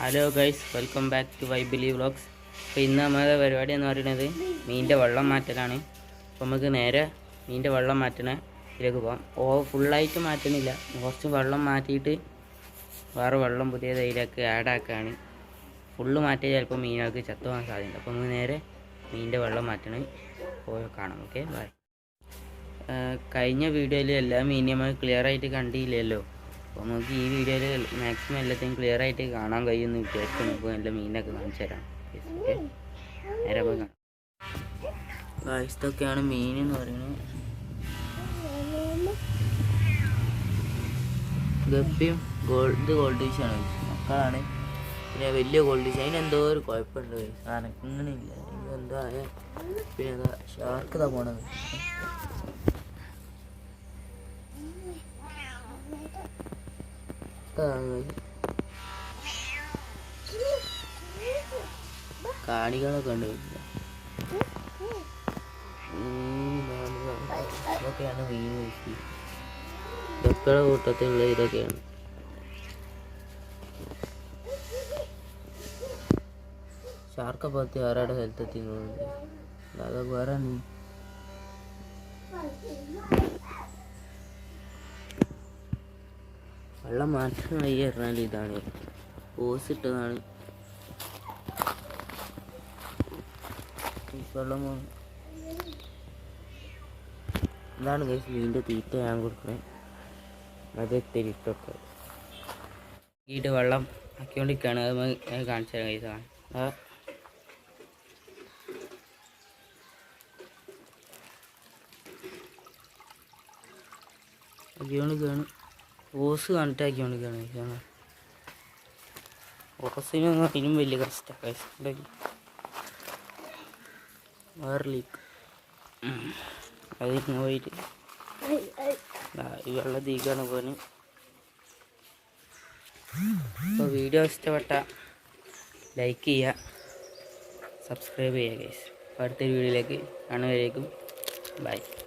Hello guys, welcome back to വൈബിലി vlogs. അപ്പോൾ ഇന്ന് നമ്മുടെ പരിപാടി എന്ന് പറയുന്നത് മീനിൻ്റെ വെള്ളം മാറ്റലാണ്. അപ്പോൾ നമുക്ക് നേരെ മീനിൻ്റെ വെള്ളം മാറ്റണ ഇതിലേക്ക് പോകാം. ഫുള്ളായിട്ട് മാറ്റുന്നില്ല, കുറച്ച് വെള്ളം മാറ്റിയിട്ട് വേറെ വെള്ളം പുതിയത് അതിലേക്ക് ആഡാക്കുകയാണ്. ഫുള്ള് മാറ്റിയാൽ ചിലപ്പോൾ മീനുകൾക്ക് ചത്തുപോകാൻ സാധ്യതയുണ്ട്. അപ്പോൾ നമുക്ക് നേരെ മീനിൻ്റെ വെള്ളം മാറ്റണ പോയി കാണാം. Okay, bye. കഴിഞ്ഞ വീഡിയോയിൽ എല്ലാ മീനും നമ്മൾ ക്ലിയർ ആയിട്ട് കണ്ടില്ലല്ലോ. അപ്പോൾ നമുക്ക് ഈ വീഡിയോയിൽ മാക്സിമം എല്ലാத்தைയും ക്ലിയർ ആയിട്ട് കാണാൻ കഴിയുമെന്ന് വിചാരിക്കും. നമുക്ക് നല്ല മീനൊക്കെ കാണിച്ചു തരാം. നേരെ പോയി കാണാം. ഇതൊക്കെയാണ് മീൻ എന്ന് പറയുന്നത്. ഗപ്പിയും ഗോൾഡ് ഫിഷാണ് മക്കളാണ്. പിന്നെ വലിയ ഗോൾഡ് ഫിഷ്, അതിനെന്തോ ഒരു കുഴപ്പമുണ്ട്. അനക്കണില്ല, എന്തോ ആയ. പിന്നെ ഷാർക്ക് ഇതാ പോണത്. കാണികളൊക്കെ ഉണ്ട്. ഇതൊക്കെയാണ് മീൻ വീശി. ഇതൊക്കെ കൂട്ടത്തിലുള്ള ഇതൊക്കെയാണ്. ഷാർക്കപ്പത്തി വേറെ സ്ഥലത്തെത്തി. അതൊക്കെ വേറെ വെള്ളം മാറ്റം വഴി പറഞ്ഞാൽ ഇതാണ് ഓസ് ഇട്ടതാണ്. വെള്ളം ഇതാണ് കഴിച്ച് മീനിൻ്റെ തീറ്റ ഞാൻ കൊടുക്കണേ. അത് തിരിട്ടൊക്കെ ഈട്ട് വെള്ളം ആക്കിക്കൊണ്ടിരിക്കുകയാണ്. അത് കാണിച്ചു തരാം കഴിച്ചാണ്. ആക്കിക്കൊണ്ടിരിക്കുകയാണ്. ഓസ് കണക്റ്റാക്കിക്കൊണ്ടിരിക്കുകയാണ്. ഓസിനും അതിനും വലിയ കഷ്ടമാണ്. വേറെ ലീക്ക് അതിന് പോയിട്ട് ഈ വെള്ളം തീക്കാണ് പോന്. അപ്പോൾ വീഡിയോ ഇഷ്ടപ്പെട്ട ലൈക്ക് ചെയ്യുക, സബ്സ്ക്രൈബ് ചെയ്യുക ഗൈസ്. അടുത്തൊരു വീഡിയോയിലേക്ക് കാണുന്നവരേക്കും ബൈ.